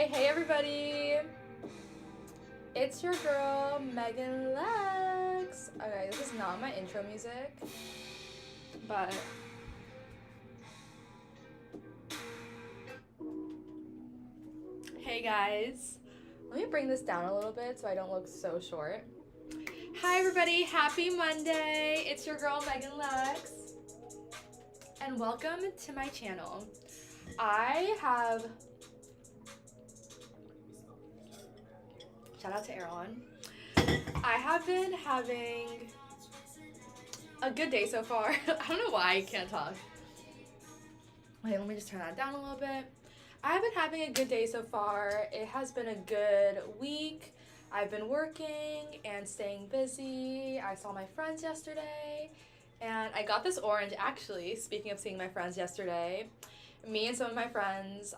Hey everybody! It's your girl, meghanelex. Okay, this is not my intro music, but hey guys. Let me bring this down a little bit so I don't look so short. Hi everybody, happy Monday. It's your girl, meghanelex, and welcome to my channel. Shout out to Erlon. I have been having a good day so far. I don't know why I can't talk. Wait, let me just turn that down a little bit. I've been having a good day so far. It has been a good week. I've been working and staying busy. I saw my friends yesterday, and I got this orange. Actually, speaking of seeing my friends yesterday, me and some of my friends,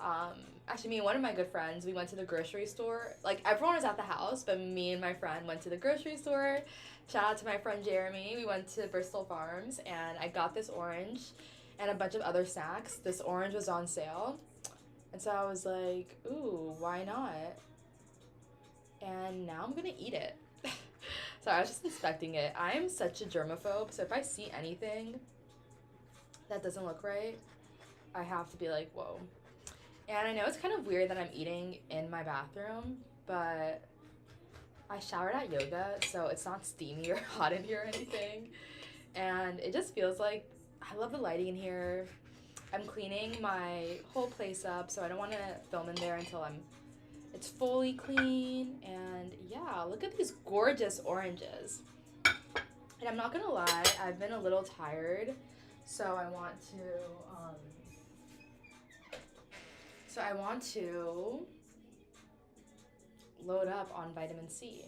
actually me and one of my good friends, we went to the grocery store. Like, everyone was at the house, but me and my friend went to the grocery store. Shout out to my friend Jeremy. We went to Bristol Farms, and I got this orange and a bunch of other snacks. This orange was on sale, and so I was like, ooh, why not? And now I'm gonna eat it. So I was just inspecting it. I'm such a germaphobe, so if I see anything that doesn't look right, I have to be like, whoa. And I know it's kind of weird that I'm eating in my bathroom, but I showered at yoga, so it's not steamy or hot in here or anything. And it just feels like, I love the lighting in here. I'm cleaning my whole place up, so I don't want to film in there until it's fully clean. And yeah, look at these gorgeous oranges. And I'm not gonna lie, I've been a little tired, so I want to load up on vitamin C.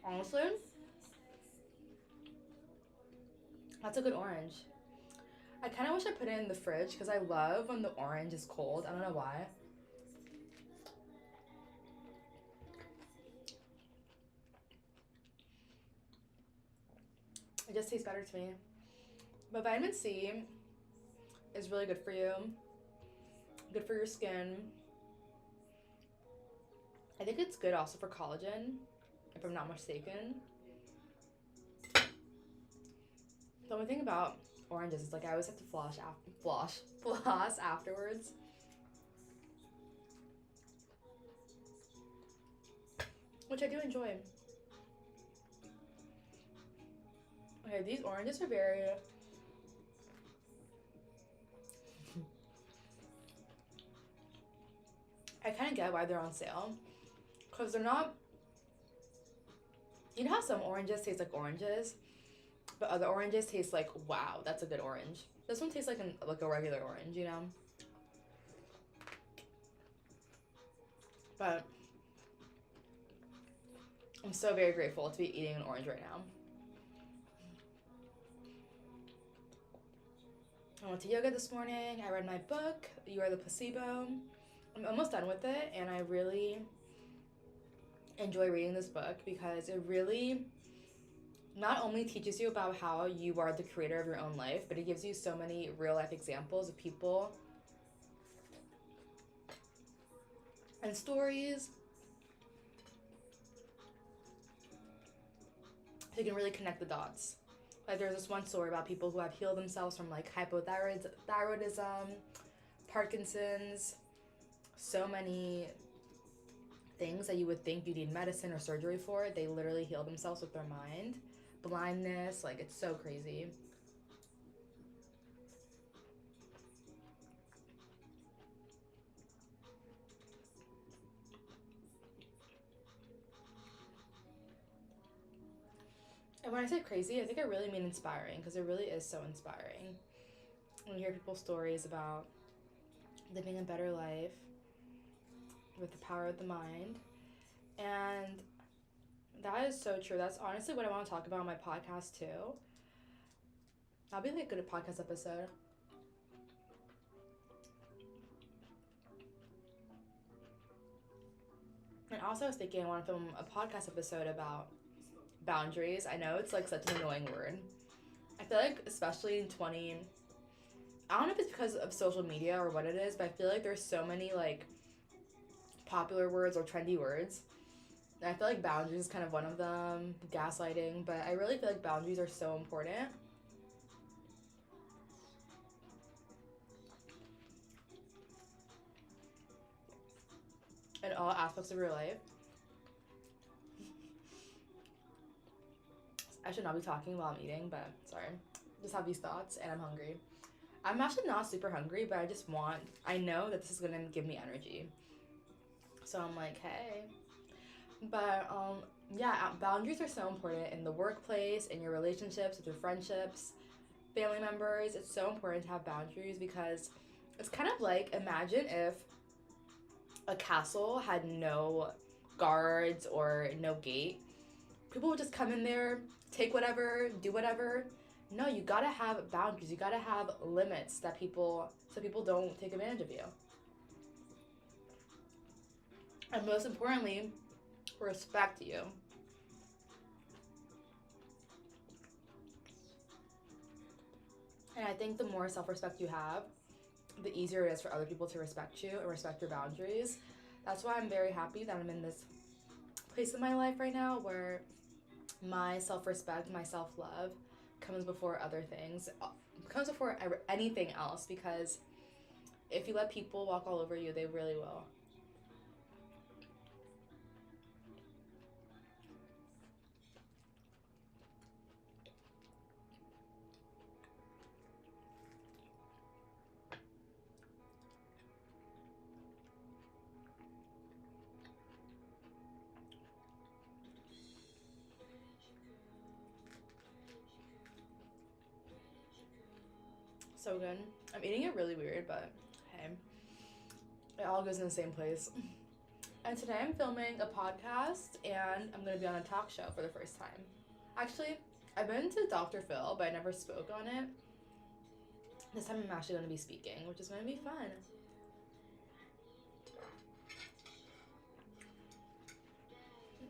Honestly, that's a good orange. I kind of wish I put it in the fridge because I love when the orange is cold. I don't know why. It just tastes better to me. But vitamin C is really good for you. Good for your skin. I think it's good also for collagen, if I'm not mistaken. The only thing about oranges is like I always have to floss afterwards. Which I do enjoy. Okay, these oranges are very... I kind of get why they're on sale. Because they're not... You know how some oranges taste like oranges? But other oranges taste like, wow, that's a good orange. This one tastes like a regular orange, you know? But I'm so very grateful to be eating an orange right now. I went to yoga this morning. I read my book, You Are the Placebo. I'm almost done with it, and I really enjoy reading this book because it really not only teaches you about how you are the creator of your own life, but it gives you so many real life examples of people and stories. So you can really connect the dots. Like, there's this one story about people who have healed themselves from like hypothyroidism, Parkinson's, so many things that you would think you need medicine or surgery for. They literally heal themselves with their mind. Blindness, like, it's so crazy. And when I say crazy, I think I really mean inspiring, because it really is so inspiring. When you hear people's stories about living a better life with the power of the mind. And that is so true. That's honestly what I want to talk about on my podcast too. That'll be like a good podcast episode. And also I was thinking I want to film a podcast episode about boundaries. I know it's like such an annoying word. I feel like especially in I don't know if it's because of social media or what it is, but I feel like there's so many like popular words or trendy words. And I feel like boundaries is kind of one of them, gaslighting, but I really feel like boundaries are so important. In all aspects of your life. I should not be talking while I'm eating, but sorry. Just have these thoughts and I'm hungry. I'm actually not super hungry, but I know that this is gonna give me energy. So I'm like, hey. But yeah, boundaries are so important in the workplace, in your relationships, with your friendships, family members. It's so important to have boundaries because it's kind of like, imagine if a castle had no guards or no gate. People would just come in there, take whatever, do whatever. No, you gotta have boundaries. You gotta have limits so people don't take advantage of you. And most importantly, respect you. And I think the more self-respect you have, the easier it is for other people to respect you and respect your boundaries. That's why I'm very happy that I'm in this place in my life right now where my self-respect, my self-love comes before other things, comes before anything else, because if you let people walk all over you, they really will. So good. I'm eating it really weird, but hey, it all goes in the same place. And today I'm filming a podcast and I'm going to be on a talk show for the first time. Actually, I've been to Dr. Phil, but I never spoke on it. This time I'm actually going to be speaking, which is going to be fun.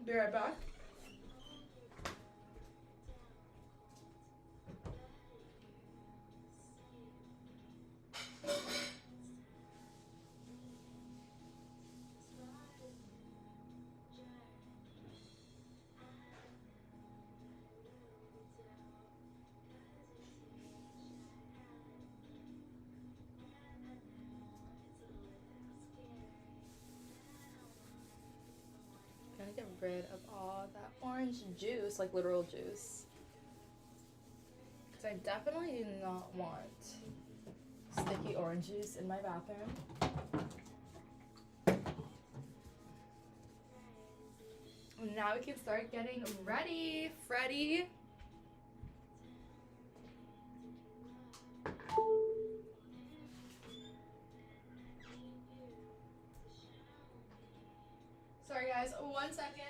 Be right back. Gonna get rid of all that orange juice, like literal juice. Because I definitely do not want sticky orange juice in my bathroom. Now we can start getting ready, Freddie. Sorry guys, 1 second.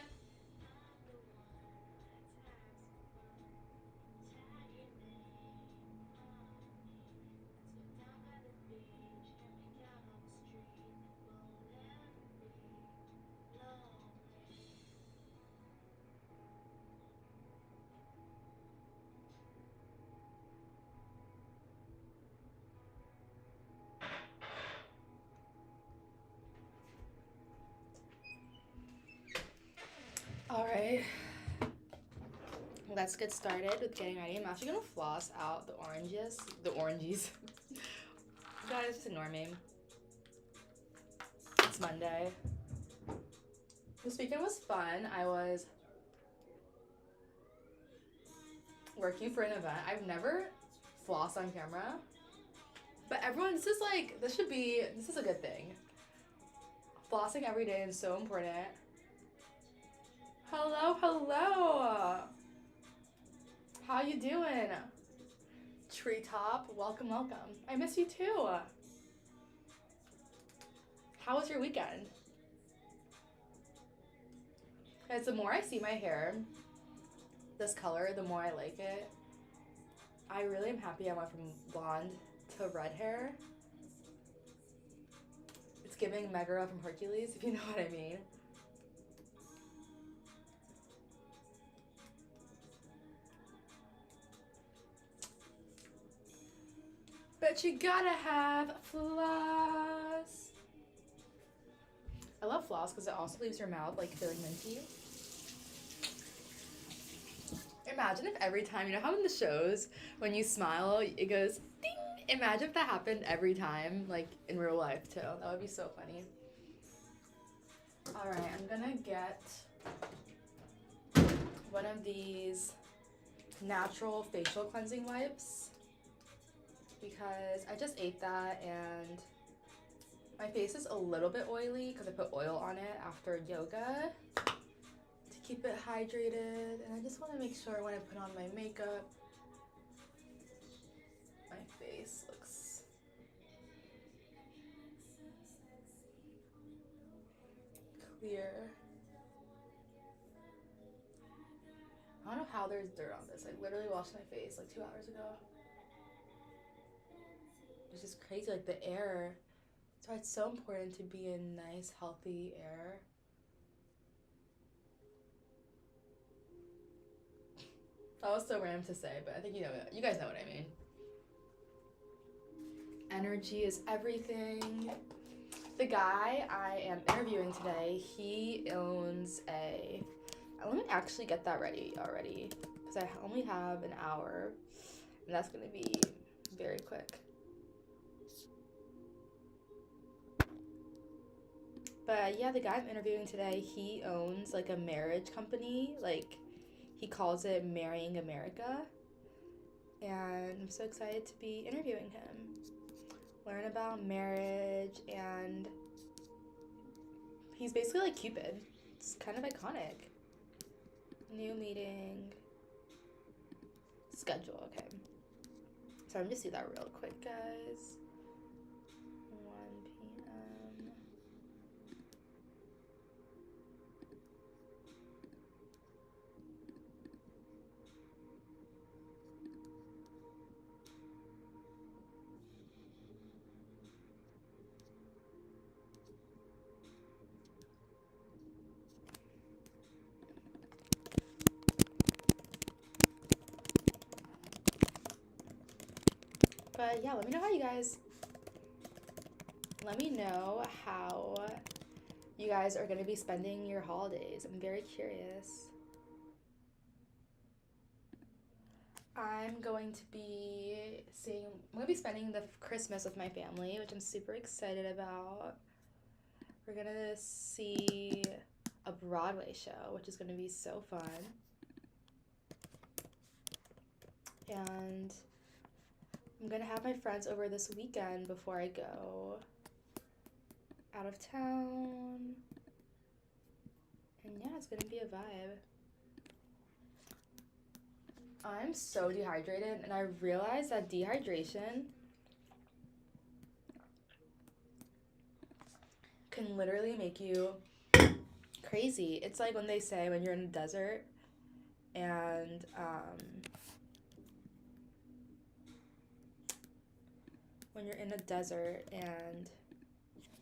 Alright, let's get started with getting ready. I'm actually gonna floss out the oranges. Guys, just ignore me. It's Monday. This weekend was fun. I was working for an event. I've never flossed on camera, but this is a good thing. Flossing every day is so important. Hello. How you doing? Treetop, welcome. I miss you too. How was your weekend? Guys, the more I see my hair this color, the more I like it. I really am happy I went from blonde to red hair. It's giving Megara from Hercules, if you know what I mean. But you gotta have floss. I love floss because it also leaves your mouth like feeling minty. Imagine if every time, you know how in the shows when you smile it goes ding. Imagine if that happened every time, like in real life too. That would be so funny. All right, I'm gonna get one of these natural facial cleansing wipes because I just ate that and my face is a little bit oily because I put oil on it after yoga to keep it hydrated, and I just want to make sure when I put on my makeup my face looks clear. I don't know how there's dirt on this. I literally washed my face like 2 hours ago. It's just crazy, like the air. That's why it's so important to be in nice, healthy air. That was so random to say, but I think you guys know what I mean. Energy is everything. The guy I am interviewing today, he owns a... Let me actually get that ready already because I only have an hour and that's going to be very quick. But yeah, the guy I'm interviewing today, he owns like a marriage company. Like he calls it Marrying America. And I'm so excited to be interviewing him. Learn about marriage, and he's basically like Cupid. It's kind of iconic. New meeting. Schedule, okay. So I'm just do that real quick, guys. 1 p.m. But yeah, let me know how you guys are going to be spending your holidays. I'm very curious. I'm going to be spending the Christmas with my family, which I'm super excited about. We're going to see a Broadway show, which is going to be so fun. And I'm going to have my friends over this weekend before I go out of town. And yeah, it's going to be a vibe. I'm so dehydrated, and I realized that dehydration can literally make you crazy. It's like when they say when you're in a desert and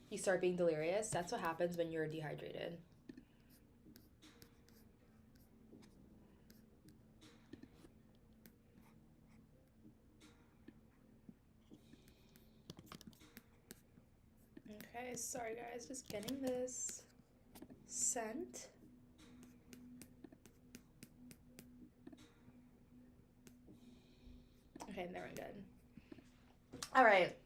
you start being delirious. That's what happens when you're dehydrated. Okay, sorry guys, just getting this scent. Okay, there we're good. All right.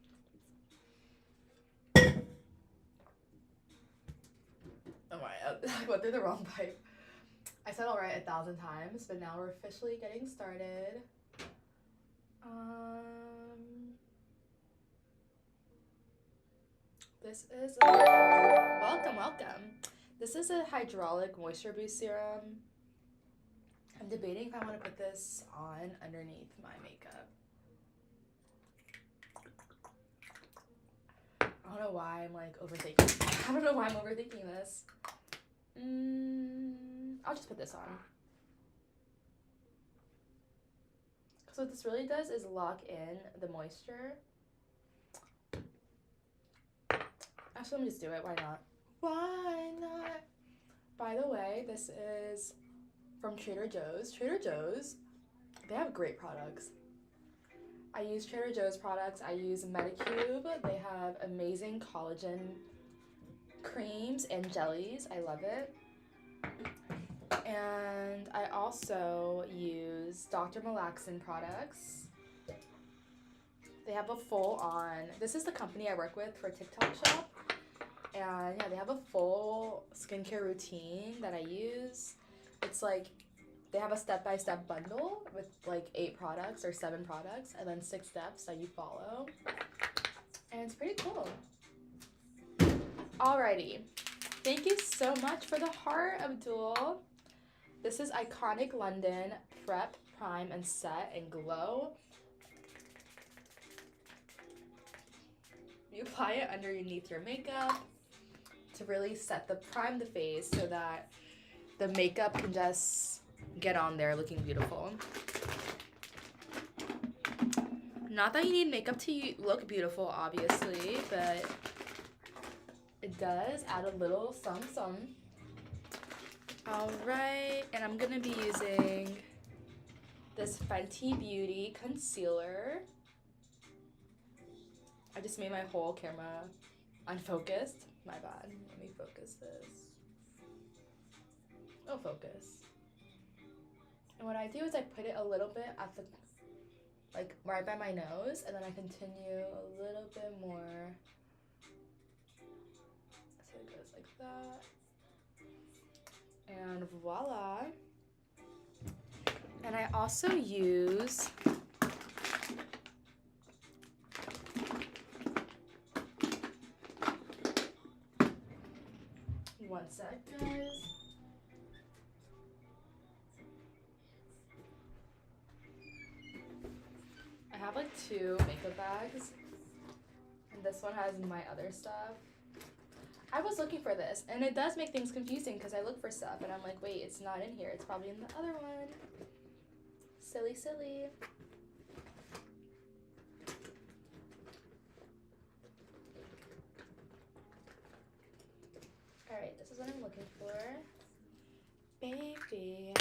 Oh my, I went through the wrong pipe. I said all right 1,000 times, but now we're officially getting started. This is welcome. This is a hydraulic moisture boost serum. I'm debating if I want to put this on underneath my makeup. I don't know why I'm like overthinking. I don't know why I'm overthinking this. I'll just put this on. So what this really does is lock in the moisture. Actually, let me just do it. Why not? Why not? By the way, this is from Trader Joe's. Trader Joe's, they have great products. I use Trader Joe's products. I use Medicube. They have amazing collagen creams and jellies. I love it. And I also use Dr. Malaxin products. They have a full-on, this is the company I work with for TikTok shop. And yeah, they have a full skincare routine that I use. It's like, they have a step-by-step bundle with like 8 products or 7 products and then 6 steps that you follow. And it's pretty cool. Alrighty. Thank you so much for the heart, Abdul. This is Iconic London Prep, Prime, and Set and Glow. You apply it underneath your makeup to really prime the face so that the makeup can just get on there looking beautiful. Not that you need makeup to look beautiful, obviously, but it does add a little some. Alright, and I'm gonna be using this Fenty Beauty concealer. I just made my whole camera unfocused. My bad. Let me focus this. Oh, focus. And what I do is I put it a little bit at the, like right by my nose, and then I continue a little bit more. So it goes like that. And voila. And I also use one sec, guys. I have like 2 makeup bags, and this one has my other stuff. I was looking for this, and it does make things confusing because I look for stuff and I'm like, wait, it's not in here. It's probably in the other one. Silly. Alright, this is what I'm looking for. Baby,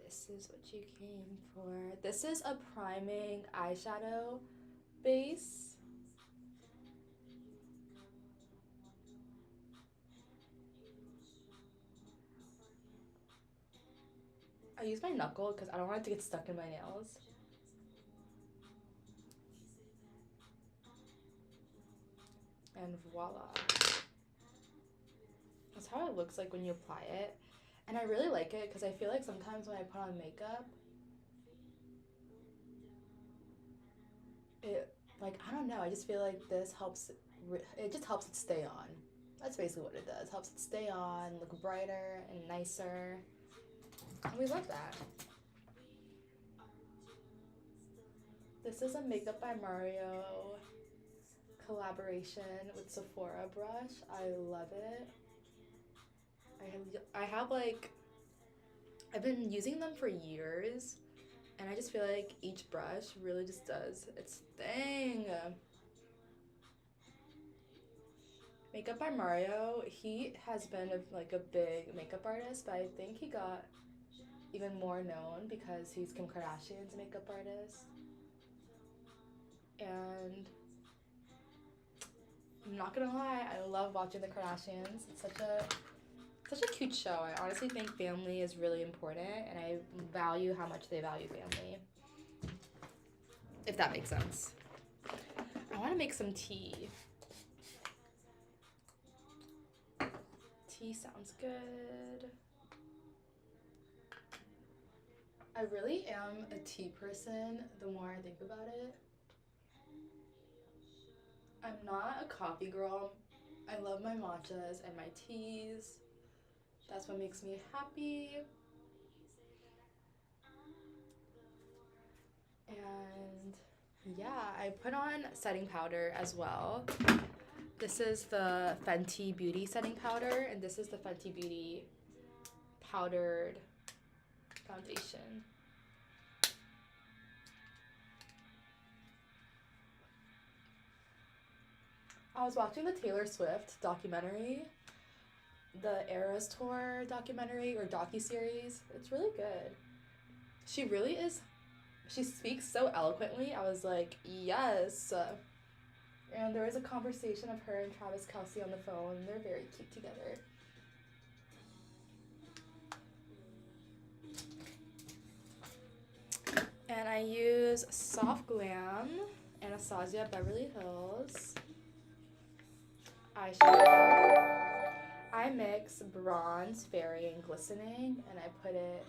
this is what you came for. This is a priming eyeshadow base. I use my knuckle because I don't want it to get stuck in my nails. And voila. That's how it looks like when you apply it. And I really like it because I feel like sometimes when I put on makeup, I don't know, I just feel like this helps, it just helps it stay on. That's basically what it does. Helps it stay on, look brighter and nicer. And we love that. This is a Makeup by Mario collaboration with Sephora brush. I love it. I've been using them for years, and I just feel like each brush really just does its thing. Makeup by Mario, he has been a big makeup artist, but I think he got even more known because he's Kim Kardashian's makeup artist. And I'm not gonna lie, I love watching the Kardashians. It's such a cute show. I honestly think family is really important, and I value how much they value family. If that makes sense. I want to make some tea. Tea sounds good. I really am a tea person the more I think about it. I'm not a coffee girl. I love my matchas and my teas. That's what makes me happy. And yeah, I put on setting powder as well. This is the Fenty Beauty setting powder, and this is the Fenty Beauty powdered foundation. I was watching the Taylor Swift documentary, the Eras Tour documentary or docu-series. It's really good. She really is, she speaks so eloquently. I was like, yes. And there was a conversation of her and Travis Kelce on the phone. They're very cute together. And I use Soft Glam, Anastasia Beverly Hills eyeshadow. I mix bronze, fairy, and glistening, and I put it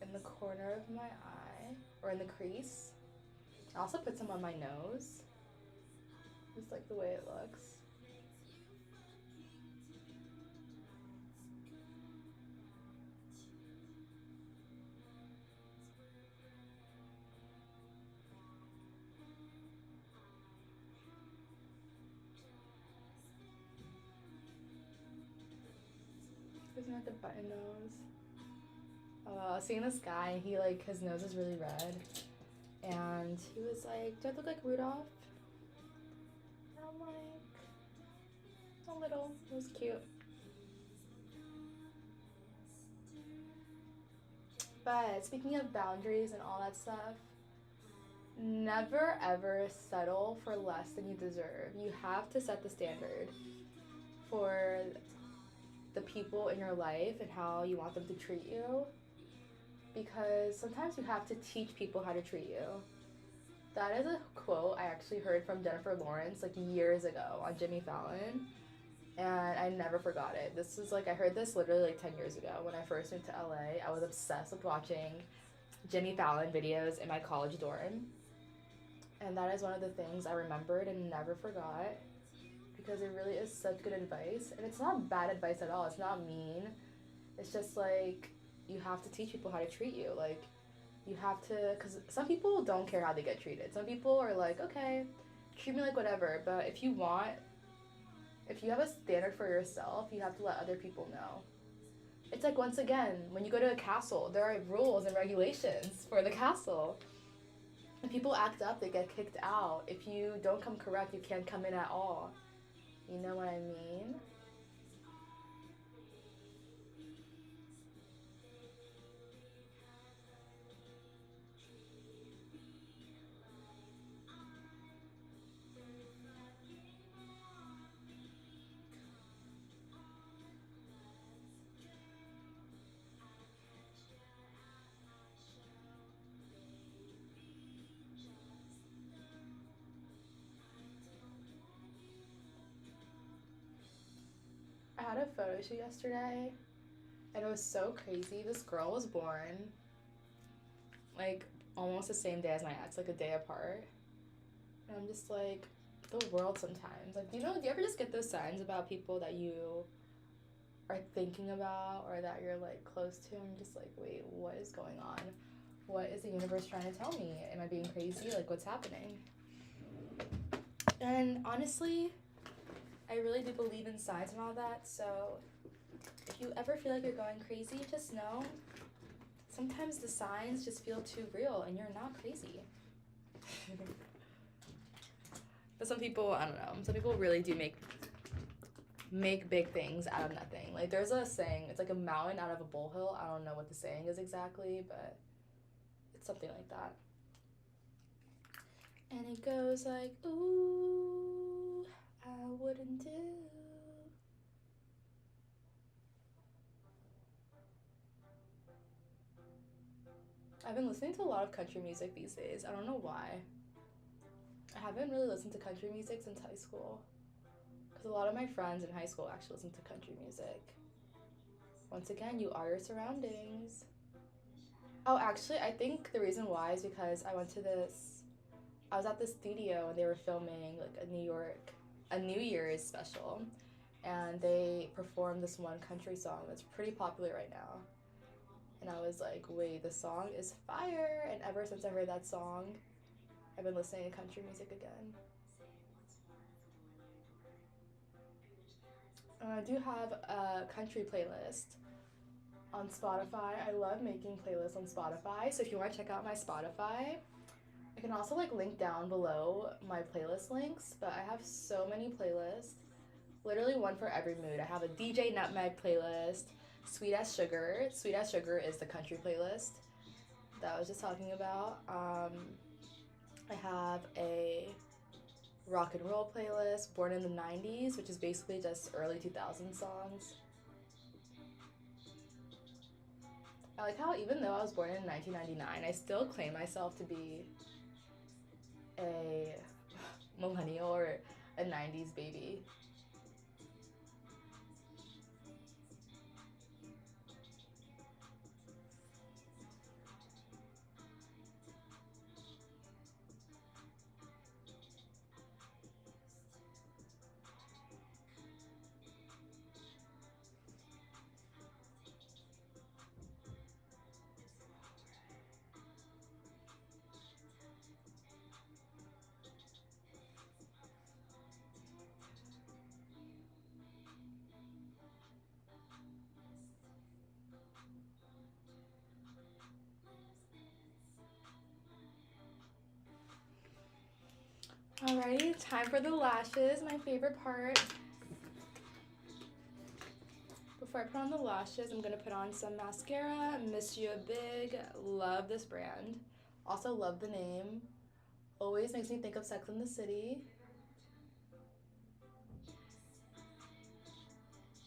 in the corner of my eye, or in the crease. I also put some on my nose. Just like the way it looks. Isn't that the button nose? I was seeing this guy, he like, his nose is really red. And he was like, do I look like Rudolph? And I'm like, a little. It was cute. But speaking of boundaries and all that stuff, never ever settle for less than you deserve. You have to set the standard for the people in your life and how you want them to treat you. Because sometimes you have to teach people how to treat you. That is a quote I actually heard from Jennifer Lawrence like years ago on Jimmy Fallon. And I never forgot it. This is like, I heard this literally like 10 years ago when I first moved to LA. I was obsessed with watching Jimmy Fallon videos in my college dorm. And that is one of the things I remembered and never forgot because it really is such good advice. And it's not bad advice at all. It's not mean. It's just like you have to teach people how to treat you. Like you have to, because some people don't care how they get treated. Some people are like, okay, treat me like whatever. But if you have a standard for yourself, you have to let other people know. It's like, once again, when you go to a castle, there are rules and regulations for the castle. If people act up, they get kicked out. If you don't come correct, you can't come in at all. You know what I mean? I had a photo shoot yesterday, and it was so crazy. This girl was born, like, almost the same day as my ex, like a day apart. And I'm just like, the world sometimes. Like, do you ever just get those signs about people that you are thinking about or that you're like close to? I'm just like, wait, what is going on? What is the universe trying to tell me? Am I being crazy? Like, what's happening? And honestly, I really do believe in signs and all that. So if you ever feel like you're going crazy, just know sometimes the signs just feel too real and you're not crazy. But some people, I don't know, some people really do make big things out of nothing. Like, there's a saying, it's like a mountain out of a molehill. I don't know what the saying is exactly, but it's something like that. And it goes like, ooh, I wouldn't do. I've been listening to a lot of country music these days. I don't know why. I haven't really listened to country music since high school. Because a lot of my friends in high school actually listen to country music. Once again, you are your surroundings. Oh, actually, I think the reason why is because I was at this studio and they were filming like a New Year's special. And they performed this one country song that's pretty popular right now. And I was like, wait, the song is fire. And ever since I heard that song, I've been listening to country music again. I do have a country playlist on Spotify. I love making playlists on Spotify. So if you want to check out my Spotify, can also like link down below my playlist links, but I have so many playlists. Literally one for every mood. I have a DJ Nutmeg playlist, Sweet as Sugar. Sweet as Sugar is the country playlist that I was just talking about. I have a rock and roll playlist, Born in the 90s, which is basically just early 2000s songs. I like how even though I was born in 1999, I still claim myself to be a millennial or a 90s baby. Alrighty, time for the lashes, my favorite part. Before I put on the lashes, I'm gonna put on some mascara. Monsieur Big, love this brand. Also love the name. Always makes me think of Sex and the City.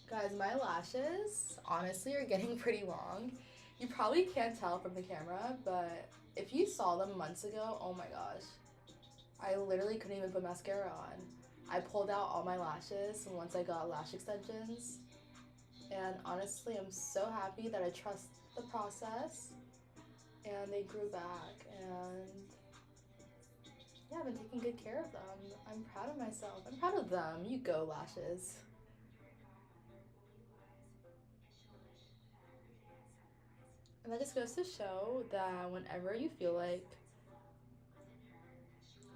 Guys, my lashes honestly are getting pretty long. You probably can't tell from the camera, but if you saw them months ago, oh my gosh. I literally couldn't even put mascara on. I pulled out all my lashes once I got lash extensions. And honestly, I'm so happy that I trust the process and they grew back, and yeah, I've been taking good care of them. I'm proud of myself. I'm proud of them. You go, lashes. And that just goes to show that whenever you feel like,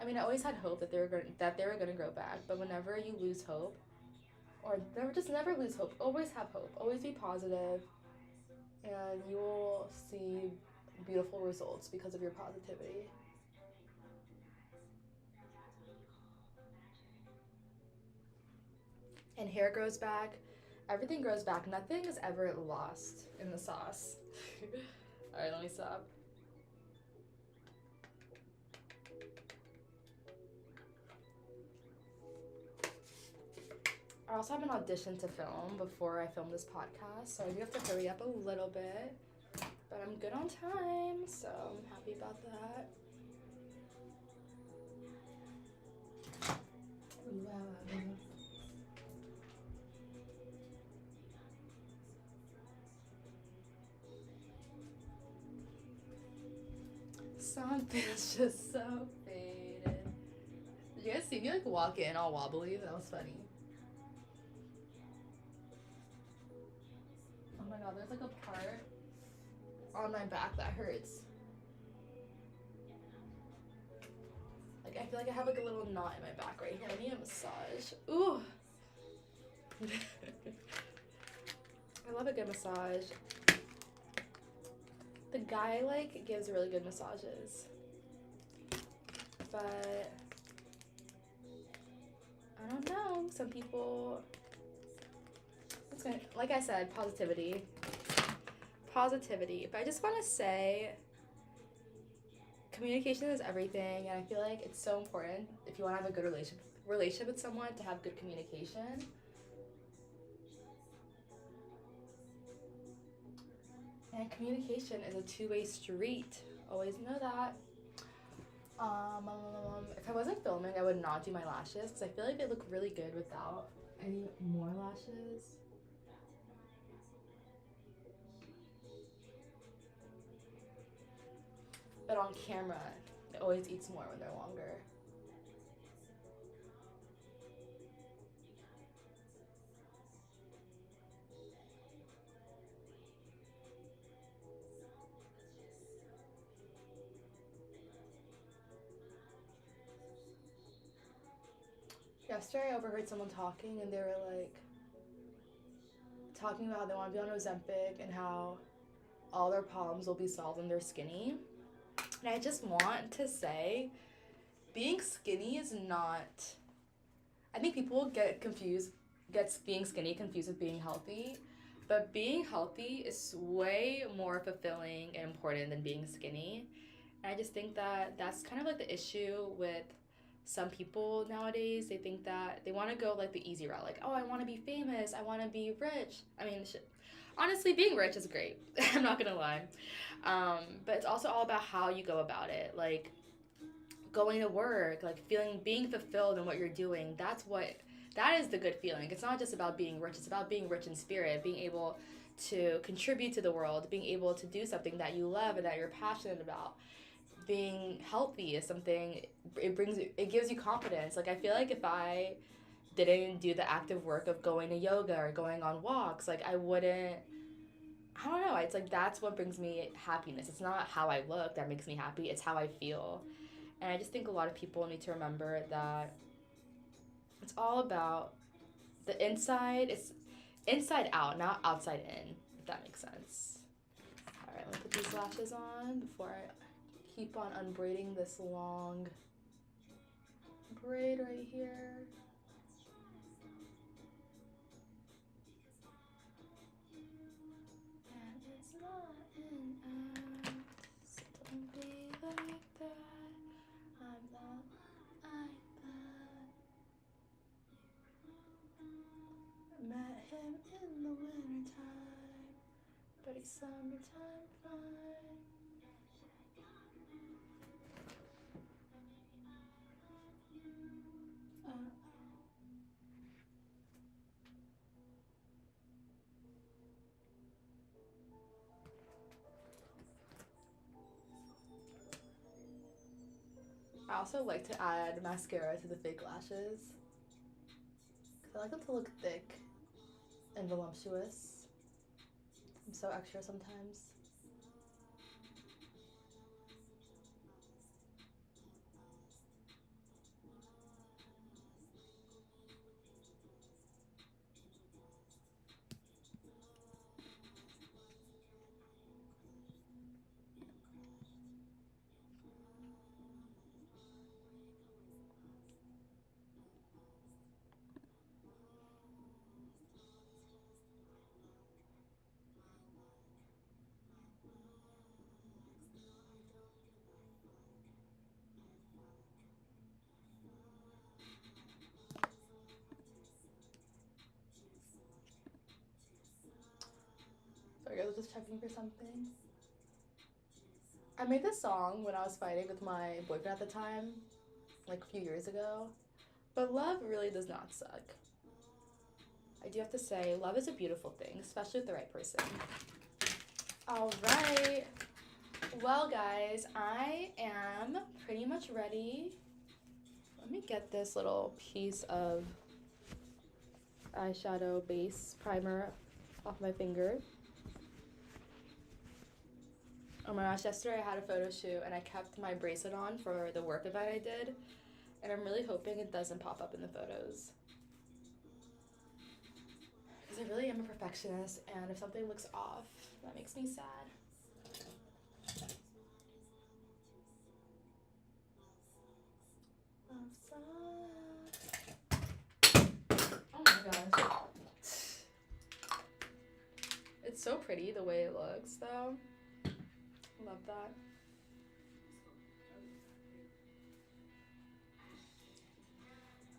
I mean, I always had hope that they were gonna grow back, but whenever you lose hope, or never lose hope, always have hope, always be positive, and you will see beautiful results because of your positivity. And hair grows back, everything grows back. Nothing is ever lost in the sauce. All right, let me stop. I also have an audition to film before I film this podcast, so I do have to hurry up a little bit, but I'm good on time, so I'm happy about that. Something's just so faded. Did you guys see me like walk in all wobbly? That was funny. Oh my god, there's like a part on my back that hurts. Like I feel like I have like a little knot in my back right here. I need a massage. Ooh. I love a good massage. The guy like gives really good massages, but I don't know. Some people. It's gonna, like I said, positivity. Positivity. But I just want to say, communication is everything, and I feel like it's so important if you want to have a good relationship with someone to have good communication. And communication is a two-way street. Always know that. If I wasn't filming, I would not do my lashes because I feel like they look really good without any more lashes. But on camera, it always eats more when they're longer. Yesterday I overheard someone talking and they were like talking about how they want to be on Ozempic and how all their problems will be solved when they're skinny. And I just want to say, being skinny is not. I think people gets being skinny confused with being healthy. But being healthy is way more fulfilling and important than being skinny. And I just think that that's kind of like the issue with some people nowadays. They think that they want to go like the easy route, like, oh, I want to be famous, I want to be rich. I mean, honestly, being rich is great. I'm not gonna lie, but it's also all about how you go about it. Like going to work, like being fulfilled in what you're doing. That is the good feeling. It's not just about being rich. It's about being rich in spirit, being able to contribute to the world, being able to do something that you love and that you're passionate about. Being healthy is something, it gives you confidence. Like I feel like if I didn't do the active work of going to yoga or going on walks, like I don't know, it's like that's what brings me happiness. It's not how I look that makes me happy, it's how I feel. And I just think a lot of people need to remember that it's all about the inside. It's inside out, not outside in, if that makes sense. All right, let me put these lashes on before I keep on unbraiding this long braid right here. And it's not an act, so don't be like that. I'm not like that. Met him in the wintertime, but he's summertime fine. I also like to add mascara to the fake lashes because I like them to look thick and voluptuous. I'm so extra sometimes. Sorry, I was just checking for something. I made this song when I was fighting with my boyfriend at the time, like a few years ago. But love really does not suck. I do have to say, love is a beautiful thing, especially with the right person. All right. Well, guys, I am pretty much ready. Let me get this little piece of eyeshadow base primer off my finger. Oh my gosh, yesterday I had a photo shoot and I kept my bracelet on for the work event I did. And I'm really hoping it doesn't pop up in the photos. Because I really am a perfectionist, and if something looks off, that makes me sad. Oh my gosh. It's so pretty the way it looks, though. Love that.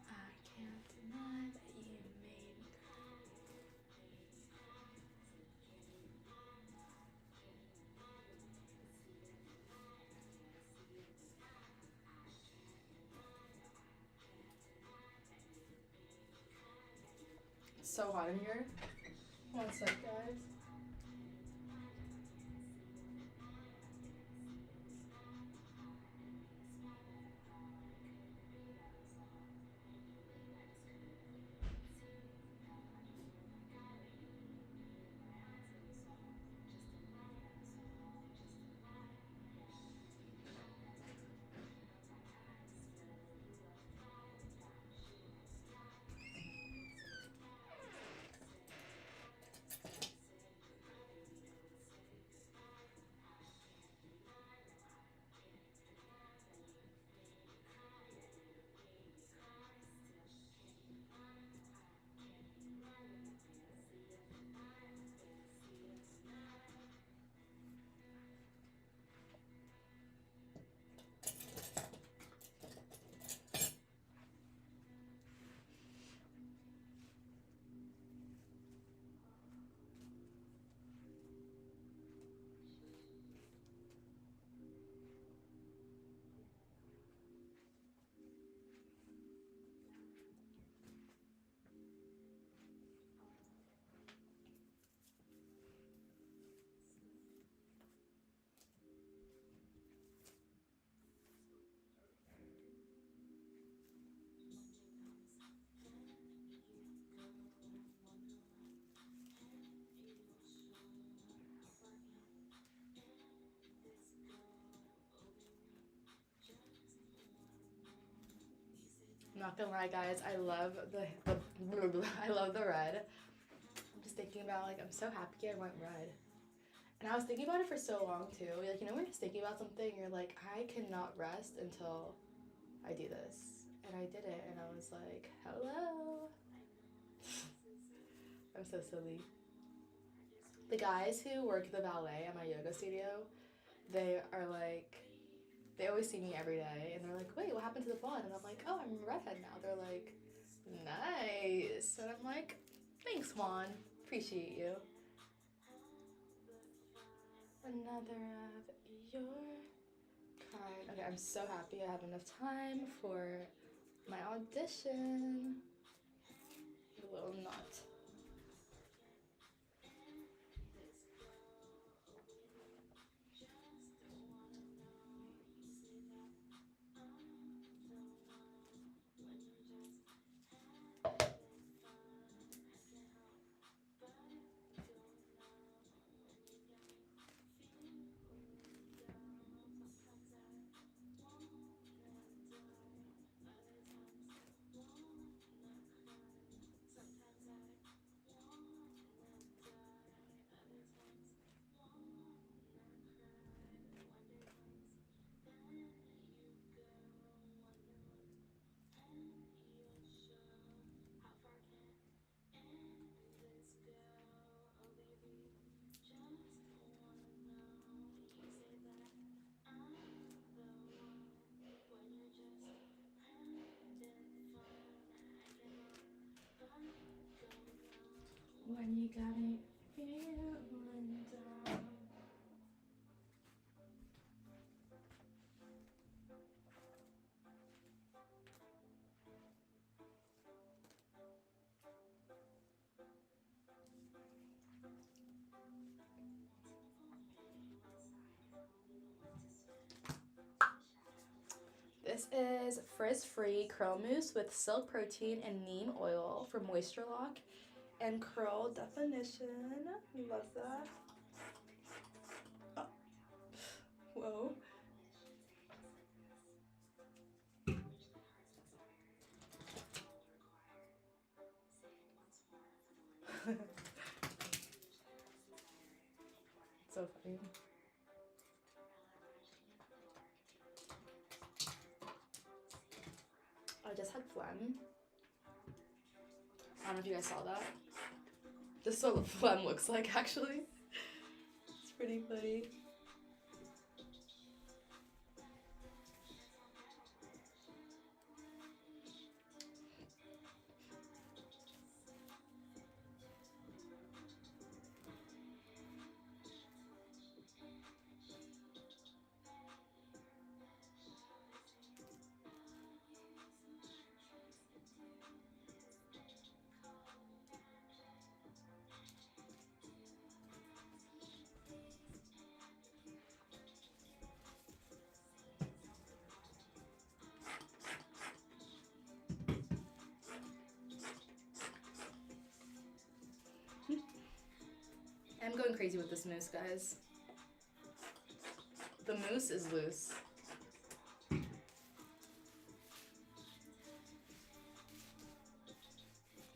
I can't deny that you made me cry. It's so hot in here. One sec, guys. Not gonna lie, guys, I love I love the red. I'm just thinking about, like, I'm so happy I went red. And I was thinking about it for so long too. Like, you know, when you're thinking about something, you're like, I cannot rest until I do this. And I did it, and I was like, hello. I'm so silly. The guys who work the ballet at my yoga studio, they are like, they always see me every day, and they're like, wait, what happened to the blonde? And I'm like, oh, I'm redhead now. They're like, nice. And I'm like, thanks, Juan. Appreciate you. Another of your kind. Okay, I'm so happy I have enough time for my audition. A little nut. When you got me feeling down. This is frizz-free curl mousse with silk protein and neem oil for moisture lock and curl definition. Love that. Oh. Whoa. So funny. I just had phlegm. I don't know if you guys saw that. This is what phlegm looks like, actually. It's pretty funny. I'm going crazy with this mousse, guys. The mousse is loose.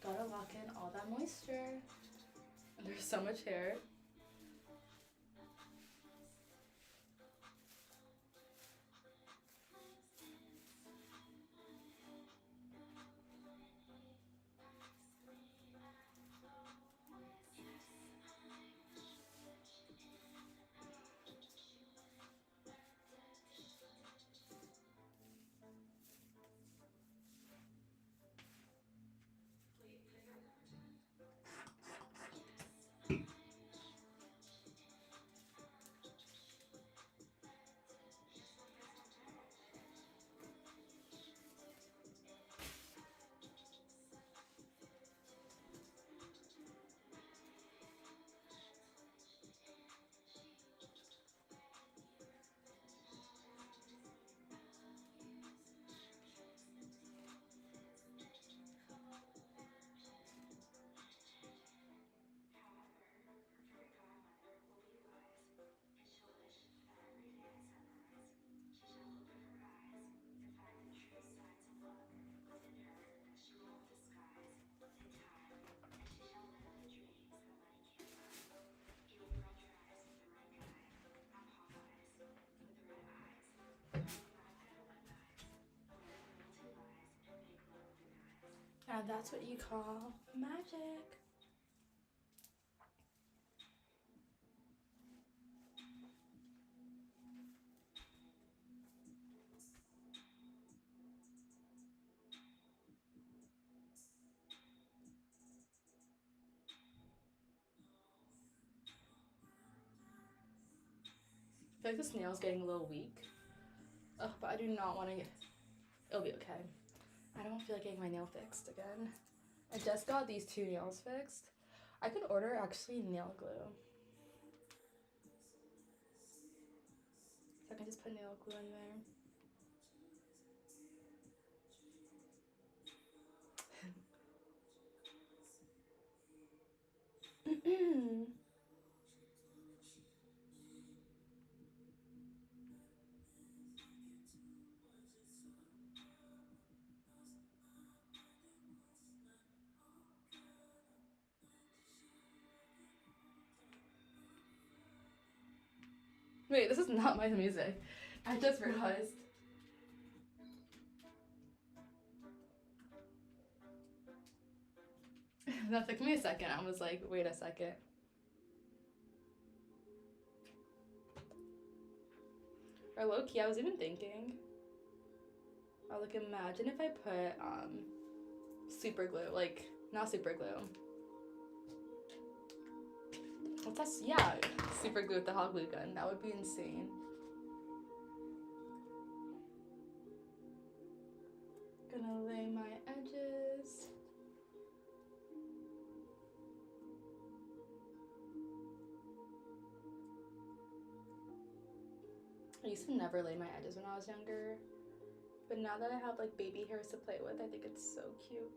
Gotta lock in all that moisture. There's so much hair. Now that's what you call magic. I feel like this nail's getting a little weak. Ugh, but I do not want to get... It'll be okay. I don't feel like getting my nail fixed again. I just got these 2 nails fixed. I could order actually nail glue. So I can just put nail glue in there. Wait, this is not my music. I just realized. That took me a second. I was like, wait a second. Or low key, I was even thinking. Oh, like imagine if I put super glue, like not super glue. What's that? Yeah, super glue with the hot glue gun. That would be insane. Gonna lay my edges. I used to never lay my edges when I was younger, but now that I have like baby hairs to play with, I think it's so cute.